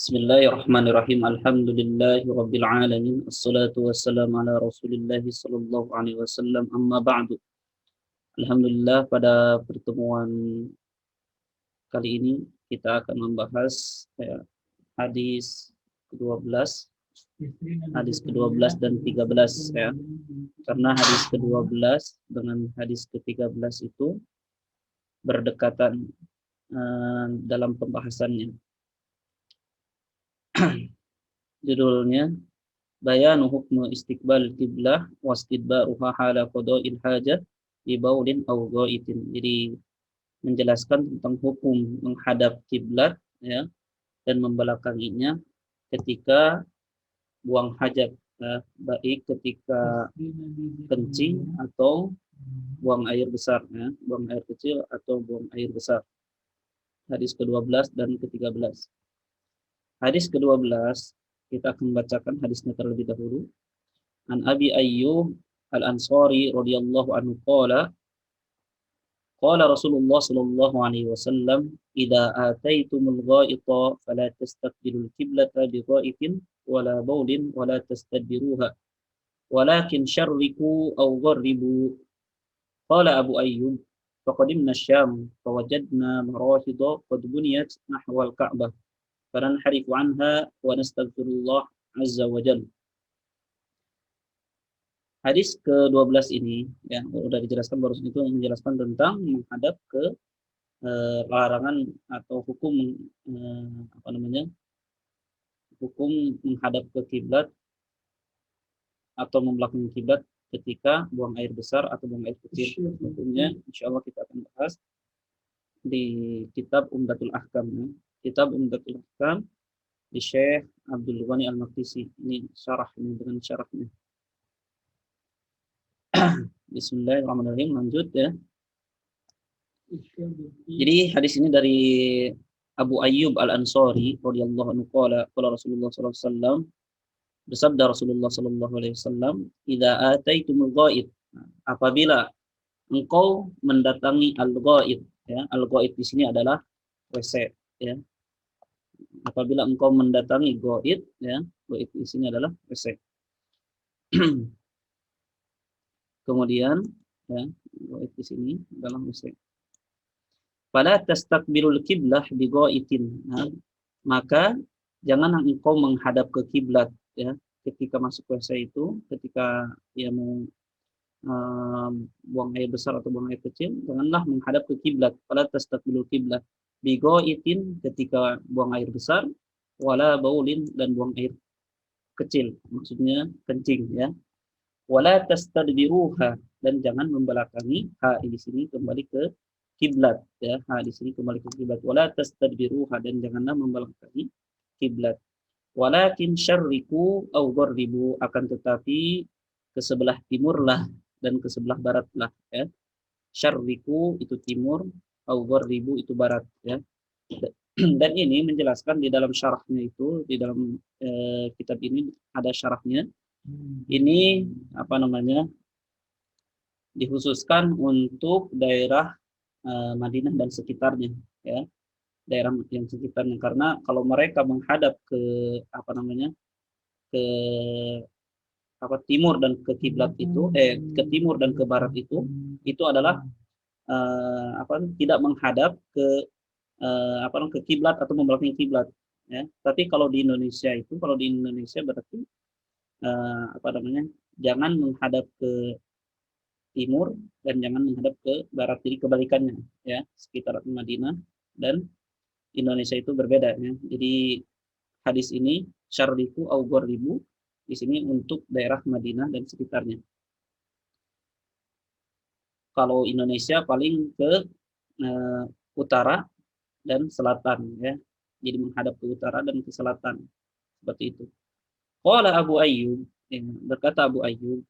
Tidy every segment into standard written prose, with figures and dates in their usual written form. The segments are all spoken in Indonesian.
Bismillahirrahmanirrahim. Alhamdulillahi rabbil alamin. Assalatu wassalamu ala Rasulillah sallallahu alaihi wasallam. Amma ba'du. Alhamdulillah, pada pertemuan kali ini kita akan membahas hadis ke-12, hadis ke-12 dan 13 ya. Karena hadis ke-12 dengan hadis ke-13 itu berdekatan dalam pembahasannya. Judulnya Bayanu hukmu istiqbal qiblah wastidbaruha hala qada'il hajat bi baulin aw ghaitin. Jadi menjelaskan tentang hukum menghadap kiblat ya dan membelakanginya ketika buang hajat, baik ketika kencing atau buang air besar ya, buang air kecil atau buang air besar. Hadis ke-12 dan ke-13. Hadis ke-12 kita akan bacakan hadisnya terlebih dahulu. An Abi Ayyub Al-Ansari radhiyallahu anhu qala qala Rasulullah sallallahu alaihi wasallam idza ataitumul ghaita fala tastaqbilul qiblata bi ghaitin wala baulin wala tastadbiruha walakin syarriku aw gharribu. Qala Abu Ayyub faqadimna Syam fawajadna marahida qad buniyat nahwa al-Ka'bah fananharifu anha wa nastaghfirullah azza wa jalla. Hadis ke-12 ini ya sudah dijelaskan barusan, itu menjelaskan tentang menghadap ke larangan atau hukum hukum menghadap ke kiblat atau membelakangi kiblat ketika buang air besar atau buang air kecil. Tentunya insyaallah kita akan bahas di kitab Umdatul Ahkam ya. Kitab Umdatul Ahkam di Syekh Abdul Ghani Al-Maqdisi. Ini syarahnya dengan syarahnya. Bismillahirrahmanirrahim, lanjut ya. Jadi hadis ini dari Abu Ayyub Al-Ansari radhiyallahu anhu qala Rasulullah sallallahu alaihi wasallam, bersabda Rasulullah sallallahu alaihi wasallam, idza ataitumul ghaid, apabila engkau mendatangi al-ghaid ya, al-ghaid di sini adalah WC ya. Apabila engkau mendatangi ghaid ya, ghaid di sini adalah WC. Kemudian ya, di sini dalam WC. Fala tastaqbilul qiblah bi ghaitin. Nah, maka jangan engkau menghadap ke kiblat ya ketika masuk WC itu, ketika dia mau buang air besar atau buang air kecil, janganlah menghadap ke kiblat. Fala tastaqbilul qiblah bi ghaitin ketika buang air besar, wala baulin dan buang air kecil, maksudnya kencing ya. Wala tastadbiruha, dan jangan membelakangi, ha di sini kembali ke kiblat ya, ha di sini kembali ke kiblat. Wala tastadbiruha, dan janganlah membelakangi kiblat. Walakin syarriku aw gharribu, akan tetapi ke sebelah timurlah dan ke sebelah baratlah ya. Syarriku itu timur, aw gharribu itu barat ya. Dan ini menjelaskan di dalam syarahnya itu, di dalam kitab ini ada syarahnya. Ini dikhususkan untuk daerah Madinah dan sekitarnya ya, daerah yang sekitarnya, karena kalau mereka menghadap ke timur dan ke kiblat itu ke timur dan ke barat itu adalah tidak menghadap ke ke kiblat atau membelakangi kiblat ya. Tapi kalau di Indonesia berarti jangan menghadap ke timur dan jangan menghadap ke barat, jadi kebalikannya ya, sekitar Madinah dan Indonesia itu berbeda ya. Jadi hadis ini syarriku au gharibu di sini untuk daerah Madinah dan sekitarnya. Kalau Indonesia paling ke utara dan selatan ya. Jadi menghadap ke utara dan ke selatan seperti itu. Qala Abu Ayyub, berkata Abu Ayyub,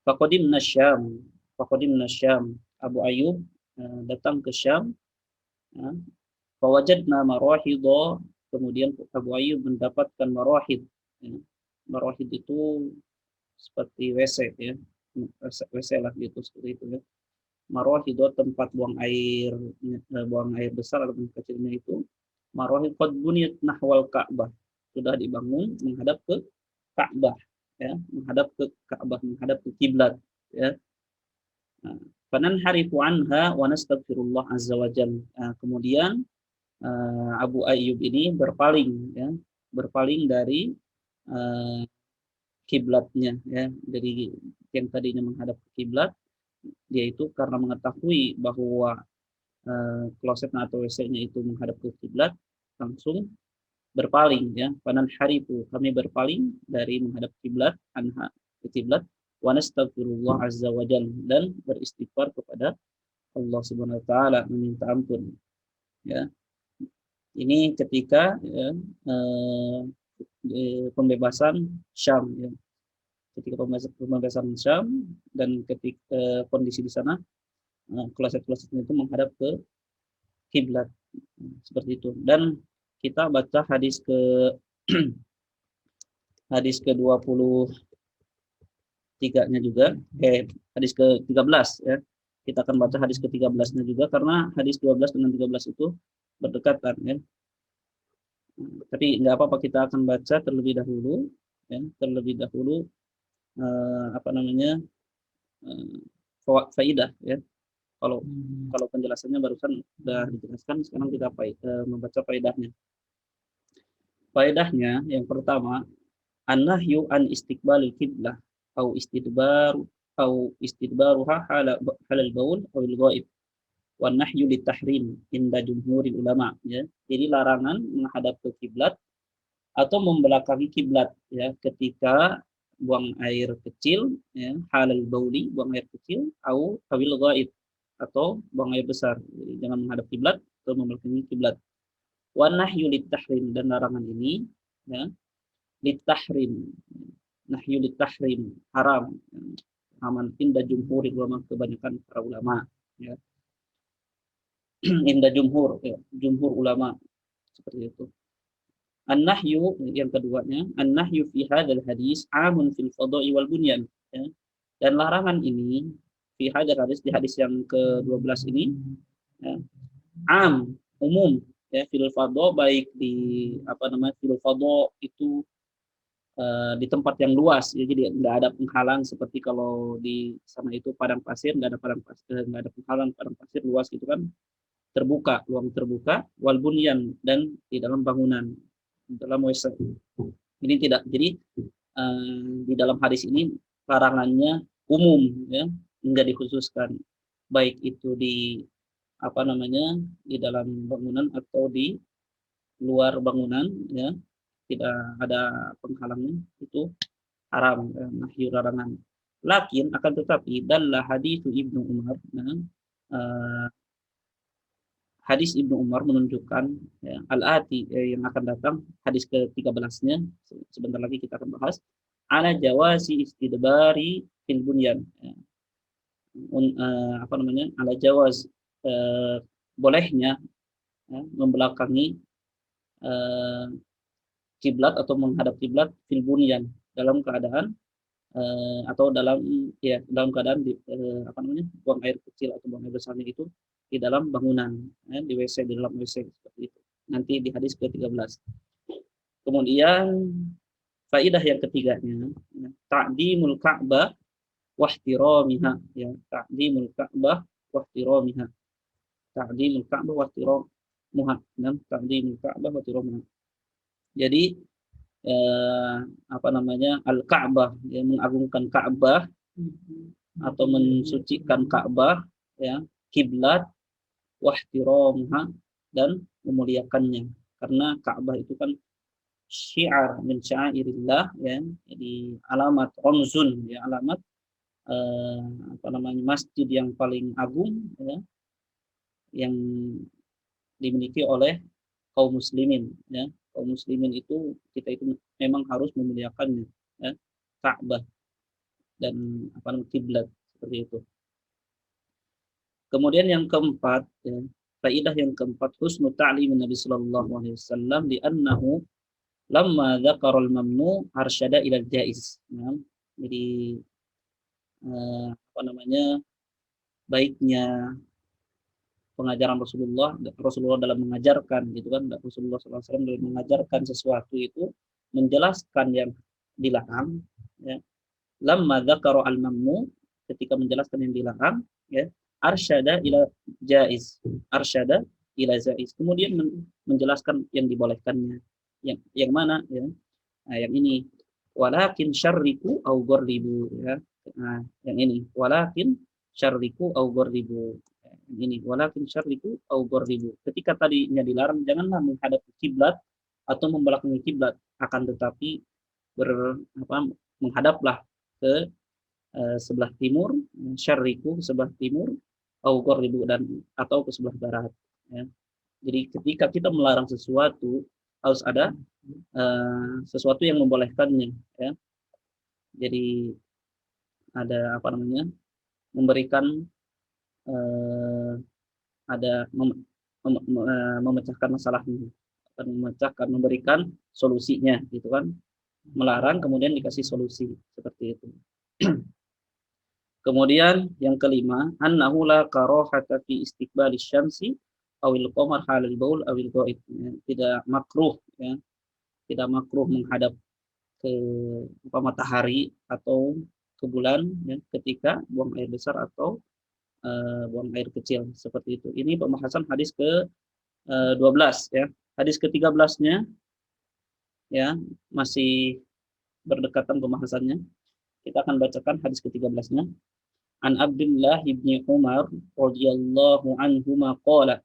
faqadimna Syam. Abu Ayyub datang ke Syam. Fawajadna marahidha, kemudian Abu Ayyub mendapatkan marahid. Marahid itu seperti WC ya. WC lah gitu, seperti itu ya. Marahidha tempat buang air besar atau kecilnya itu. Marahid qad buniyat nahwal Ka'bah. sudah dibangun menghadap ke Ka'bah, ya, menghadap ke Ka'bah, menghadap ke kiblat, ya. Fananharifu anha wa nastaghfirullah azza wa jalla. Kemudian Abu Ayyub ini berpaling, ya, berpaling dari kiblatnya, ya, dari yang tadinya menghadap ke kiblat, yaitu karena mengetahui bahwa klosetnya atau WC-nya itu menghadap ke kiblat, langsung berpaling, ya. Fananharifu, kami berpaling dari menghadap kiblat, anha ke kiblat, wa nastaghfirullah azza wa jalla, dan beristighfar kepada Allah Subhanahu wa taala, meminta ampun, ya. Ini ketika, ya, pembebasan Syam, ya. Ketika pembebasan Syam dan ketika kondisi di sana kloset-kloset itu menghadap ke kiblat, seperti itu. Dan kita baca hadis ke hadis ke-23-nya juga, hadis ke-13, ya. Kita akan baca hadis ke-13-nya juga karena hadis 12 dengan 13 itu berdekatan, ya. Tapi nggak apa-apa, kita akan baca terlebih dahulu, ya, terlebih dahulu apa namanya faidah, ya. Kalau kalau penjelasannya barusan sudah dijelaskan, sekarang kita membaca faidahnya. Faedahnya yang pertama, an-nahyu an istiqbalil qiblah au istidbaruha halal baul au al-ghaib, wan nahyu litahrim inda jumhuril ulama, ya. Jadi larangan menghadap ke kiblat atau membelakangi kiblat, ya, ketika buang air kecil, ya, halal bauli, buang air kecil, au awil ghaib, atau buang air besar. Jadi jangan menghadap kiblat atau membelakangi kiblat. Wan nahyu litahrim, dan larangan ini, ya, litahrim, nahyu litahrim, haram, aman inda jumhuril ulama, kebanyakan para ulama, ya. Inda jumhur, ya, jumhur ulama, seperti itu. An-nahyu yang keduanya, an-nahyu fi hadzal hadis amun fil fadha'i wal bunyan, ya. Dan larangan ini fi hadzal hadis, di hadis yang ke-12 ini, ya, umum, ya, fil fadha, baik di apa namanya, fil fadha itu di tempat yang luas, ya, jadi nggak ada penghalang seperti kalau di sana itu padang pasir, nggak ada padang pasir, nggak ada penghalang, padang pasir luas gitu kan, terbuka, luang terbuka, wal bunyan, dan di dalam bangunan, dalam WC. Ini tidak, jadi di dalam hadis ini larangannya umum, ya, enggak dikhususkan, baik itu di apa namanya, di dalam bangunan atau di luar bangunan, ya, tidak ada penghalangnya, itu haram, ya, nahyu, larangan. Lakin akan tetapi dalla hadis Ibnu Umar, ya, hadis Ibnu Umar menunjukkan, ya, al-ati, yang akan datang, hadis ke-13-nya sebentar lagi kita akan bahas, ala jawazi istidbari fil bunyan, ya. Apa namanya, ala jawaz, bolehnya, ya, membelakangi kiblat atau menghadap kiblat fil bunyan, dalam keadaan atau dalam, ya, dalam keadaan apa namanya, buang air kecil atau buang air besarnya itu di dalam bangunan, ya, di WC, di dalam WC, seperti itu. Nanti di hadis ke-13. Kemudian faidah yang ketiganya, ya, ta'dimul Ka'bah wahtiramiha, ya, ta'dimul Ka'bah wahtiramiha. Ta'dimul Ka'bah wahtiramuha, dan ta'dimul Ka'bah wahtiramuha. Jadi apa namanya, al-Ka'bah, yang mengagungkan Ka'bah atau mensucikan Ka'bah, ya, kiblat, wahtiramha, dan memuliakannya, karena Ka'bah itu kan syiar min syairillah, ya, jadi alamat ramzun, ya, alamat apa namanya, masjid yang paling agung, ya, yang dimiliki oleh kaum muslimin, ya. Kaum muslimin itu, kita itu memang harus memuliakannya, ya, Ka'bah dan apa namanya, kiblat, seperti itu. Kemudian yang keempat, ya, faidah yang keempat, husnu ta'lim Nabi sallallahu alaihi wasallam di annahu lamma dzakara al-mamnu arsyada ila al-jaiz, ya. Jadi apa namanya, baiknya pengajaran Rasulullah dalam mengajarkan gitu kan, Rasulullah SAW dalam mengajarkan sesuatu itu menjelaskan yang dilarang, ya. Lamma dzakara al-mamnu, ketika menjelaskan yang dilarang, ya, arsyada ila jaiz, arsyada ila jaiz, kemudian menjelaskan yang dibolehkannya, yang mana, ya. Nah, yang ini, walakin syarriku au gharribu, ya. Nah, yang ini, walakin syarriku au gharribu. Yang ini, walakin syarriku au gharribu. Ketika tadinya dilarang, janganlah menghadap kiblat atau membelakangi kiblat, akan tetapi menghadaplah ke sebelah timur, syarriku sebelah timur, au gharribu, dan atau ke sebelah barat, ya. Jadi ketika kita melarang sesuatu, harus ada sesuatu yang membolehkannya, ya. Jadi ada apa namanya, memberikan eh, ada memecahkan masalahnya, memberikan solusinya, gitu kan. Melarang kemudian dikasih solusi, seperti itu. Kemudian yang kelima, annahu la karahata fi istiqbali syamsi awil qamar halal baul awil ghaib. Tidak makruh, ya. Tidak makruh menghadap ke matahari atau ke bulan, ya, ketika buang air besar atau buang air kecil, seperti itu. Ini pembahasan hadis ke 12, ya. Hadis ke-13-nya, ya, masih berdekatan pembahasannya. Kita akan bacakan hadis ke-13-nya. An Abdullah ibni Umar radhiyallahu anhuma qala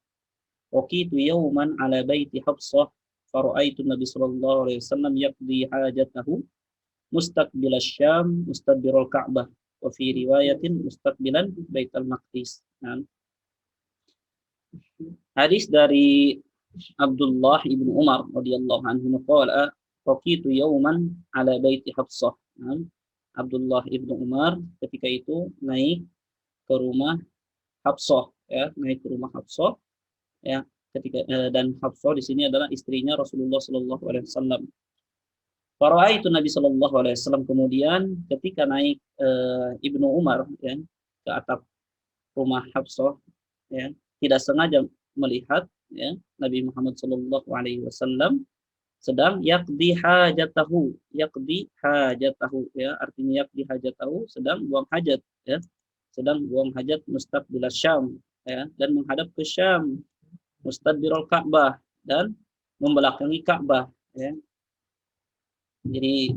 waqitu yawman ala baiti Hafsah fara'aitu Nabi sallallahu alaihi wasallam yaqdi hajatahu mustaqbil asy-Syam mustadbirul Ka'bah wa fi riwayatin mustaqbilan Baitul Maqdis. Nah, hadis dari Abdullah ibnu Umar radhiyallahu anhu qala waqitu yawman ala baiti Hafsah. Nah, Abdullah ibnu Umar ketika itu naik ke rumah Hafsah, ya, naik ke rumah Hafsah, ya, ketika dan Hafsah di sini adalah istrinya Rasulullah Shallallahu Alaihi Wasallam. Para itu Nabi Shallallahu Alaihi Wasallam, kemudian ketika naik Ibnu Umar, ya, ke atap rumah Hafsah, ya, tidak sengaja melihat, ya, Nabi Muhammad Shallallahu Alaihi Wasallam sedang yakdi hajatahu, ya, artinya yakdi hajatahu, sedang buang hajat, ya, sedang buang hajat mustaqbil Syam, ya, dan menghadap ke Syam, mustadbirul Ka'bah, dan membelakangi Ka'bah, ya. Jadi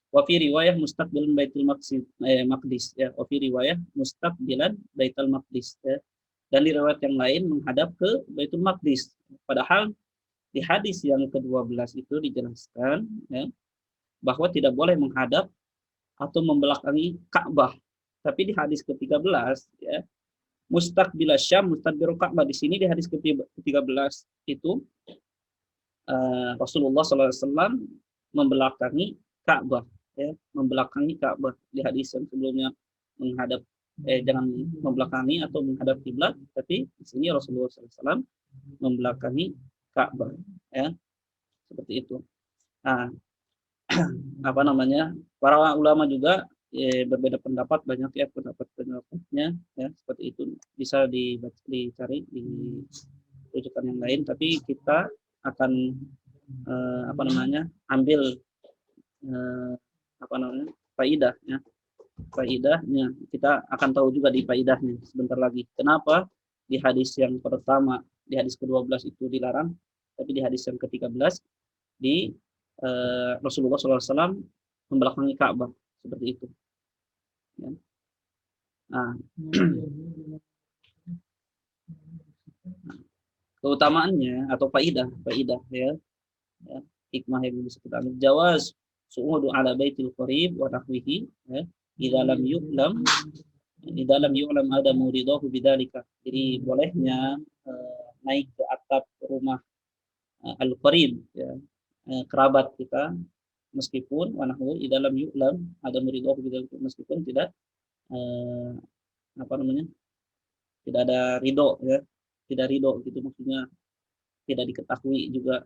wa fi riwayah mustaqbilan Baitul Maqdis, ya, wa fi riwayah mustaqbilan Baitul Maqdis, ya. Dan di riwayat yang lain menghadap ke Baitul Maqdis. Padahal di hadis yang ke-12 itu dijelaskan, ya, bahwa tidak boleh menghadap atau membelakangi Ka'bah. Tapi di hadis ke-13, ya, mustaqbil Syam mustadbirul Ka'bah, di sini di hadis ke-13 itu Rasulullah SAW membelakangi Ka'bah, ya, membelakangi Ka'bah. Di hadis yang sebelumnya menghadap jangan membelakangi atau menghadap kiblat, tapi di sini Rasulullah SAW membelakangi Ka'bah, ya, seperti itu. Nah, apa namanya, para ulama juga berbeda pendapat, banyak, ya, pendapatnya, ya, seperti itu. Bisa dicari di rujukan yang lain, tapi kita akan apa namanya, ambil apa namanya, faidah, ya, faidahnya. Kita akan tahu juga di faidahnya sebentar lagi. Kenapa di hadis yang pertama, di hadis ke-12 itu dilarang, tapi di hadis yang ke-13 di Rasulullah SAW membelakangi Ka'bah, seperti itu, ya. Nah, keutamaannya atau faidah, ya, ya, hikmah yang bisa kita ambil, jawaz su'udu ala baitil qarib wa nahwihi, ya, idza lam yu'lam ada muridahu bidzalika. Jadi bolehnya naik ke atap rumah al-qarib, ya, kerabat kita, meskipun wa nahwu idza lam yu'lam ada muridahu bidzalika, meskipun tidak apa namanya, tidak ada ridho, ya, tidak ridho gitu, maksudnya tidak diketahui juga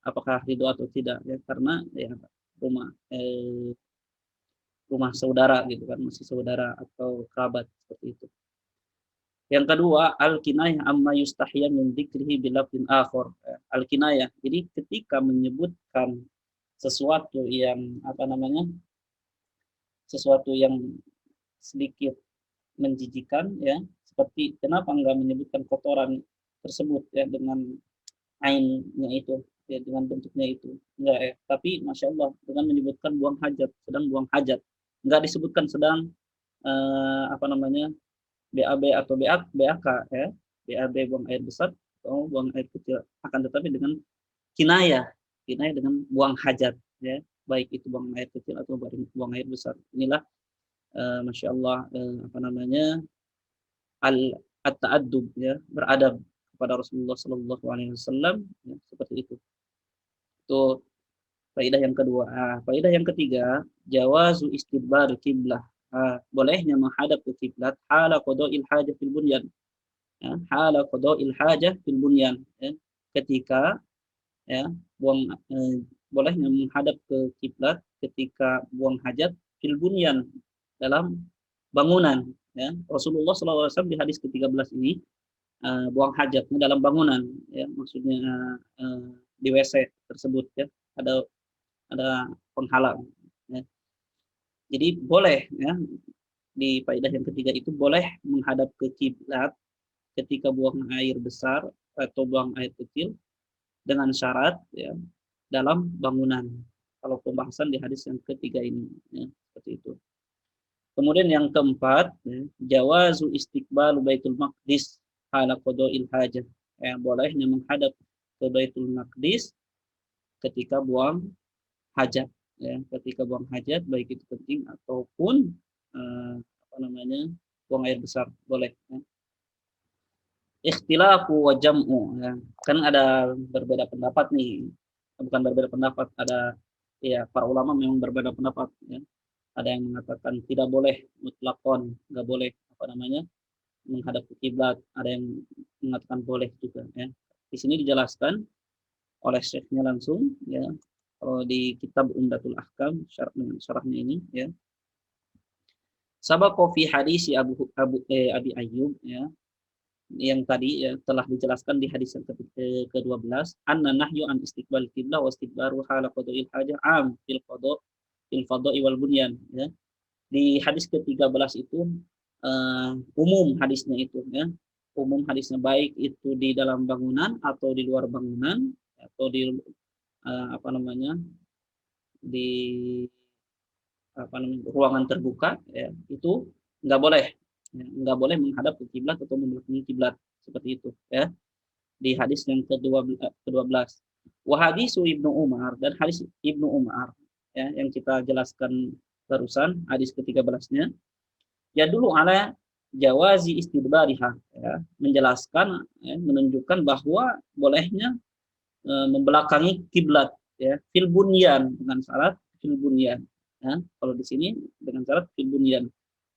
apakah ridho atau tidak, ya, karena, ya, rumah rumah saudara gitu kan, masih saudara atau kerabat, seperti itu. Yang kedua, al-kinayah amma yustahya min dzikrihi bilafdin akhar. Al-kinayah. Jadi ketika menyebutkan sesuatu yang apa namanya? Sesuatu yang sedikit menjijikan ya, seperti kenapa enggak menyebutkan kotoran tersebut ya dengan ainnya itu ya, dengan bentuknya itu enggak ya, tapi masya Allah dengan menyebutkan buang hajat, sedang buang hajat, enggak disebutkan sedang apa namanya BAB atau BAK ya, BAB buang air besar atau buang air kecil, akan tetapi dengan kinayah, kinayah dengan buang hajat ya, baik itu buang air kecil atau buang air besar. Inilah masya Allah apa namanya al at-ta'addub ya, beradab kepada Rasulullah Sallallahu Alaihi Wasallam ya, seperti itu. Itu faedah yang kedua. Faedah yang ketiga, jawazu istidbar kiblah. Bolehnya menghadap ke kiblat hala qada'il hajah fil bunyan. Ya, hala qada'il hajah fil bunyan. Ya, ketika ya buang bolehnya menghadap ke kiblat ketika buang hajat fil bunyan, dalam bangunan ya. Rasulullah SAW di hadis ke-13 ini buang hajatnya dalam bangunan ya, maksudnya di WC tersebut ya, ada penghalang ya. Jadi boleh ya, di faedah yang ketiga itu boleh menghadap ke kiblat ketika buang air besar atau buang air kecil dengan syarat ya dalam bangunan. Kalau pembahasan di hadis yang ketiga ini ya, seperti itu. Kemudian yang keempat, ya, jawazu istiqbal Baitul Maqdis hala qada'il hajah. Ya, bolehnya menghadap ke Baitul Maqdis ketika buang hajat. Ya, ketika buang hajat, baik itu penting ataupun apa namanya buang air besar, boleh. Ya. Ikhtilafu wa jam'u. Ya. Kan ada berbeda pendapat nih. Bukan berbeda pendapat, ada ya para ulama memang berbeda pendapat. Ya. Ada yang mengatakan tidak boleh mutlakon, nggak boleh apa namanya menghadap ke kiblat. Ada yang mengatakan boleh juga. Ya. Di sini dijelaskan oleh syekhnya langsung. Ya. Kalau di kitab Umdatul Ahkam dengan syarahnya ini, ya. Sabaqo fi hadisi Abi Ayyub, ya, yang tadi ya, telah dijelaskan di hadis yang ke-12, anna nahyu an istiqbal qiblah wa istiqbaru hala qada'il hajah am fil fada'i wal bunyan ya. Di hadis ke-13 itu umum hadisnya itu ya. Umum hadisnya baik itu di dalam bangunan atau di luar bangunan atau di apa namanya di apa namanya ruangan terbuka ya, itu nggak boleh ya, nggak boleh menghadap ke kiblat atau membelakangi kiblat seperti itu ya, di hadis yang ke-12. Wa hadisu Ibnu Umar, dan hadis Ibnu Umar ya yang kita jelaskan barusan hadis ke-13-nya, ya dulu ala jawazi istidbariha ya, menjelaskan ya, menunjukkan bahwa bolehnya membelakangi kiblat ya, fil bunyan, dengan syarat fil bunyan ya. Kalau di sini dengan syarat fil bunyan,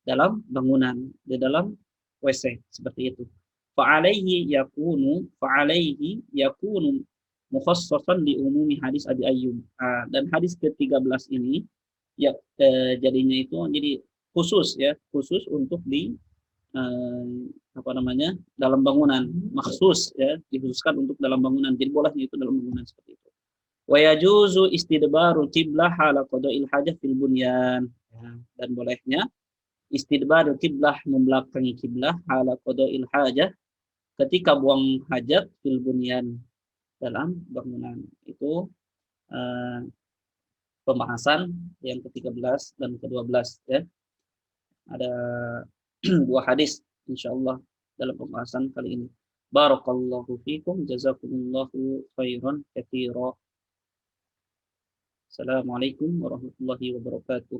dalam bangunan, di dalam WC seperti itu. Fa'alaihi yakunu mukhassasan di umumi hadis Abi Ayyub. Dan hadis ke-13 ini ya jadinya itu jadi khusus ya, khusus untuk di apa namanya dalam bangunan, maksus ya, dikhususkan untuk dalam bangunan. Jadi bolehnya itu dalam bangunan seperti itu. Wa yajuzu istidbaru qiblah hala qada'il hajah fil bunyan. Ya, dan bolehnya istidbaru qiblah, membelakangi kiblah hala qada'il hajah ketika buang hajat fil bunyan, dalam bangunan. Itu eh, pembahasan yang ke-13 dan ke-12 ya. Ada dua hadis insyaallah dalam pembahasan kali ini. Barakallahu fikum, jazakumullahu khairan katsira. Assalamualaikum warahmatullahi wabarakatuh.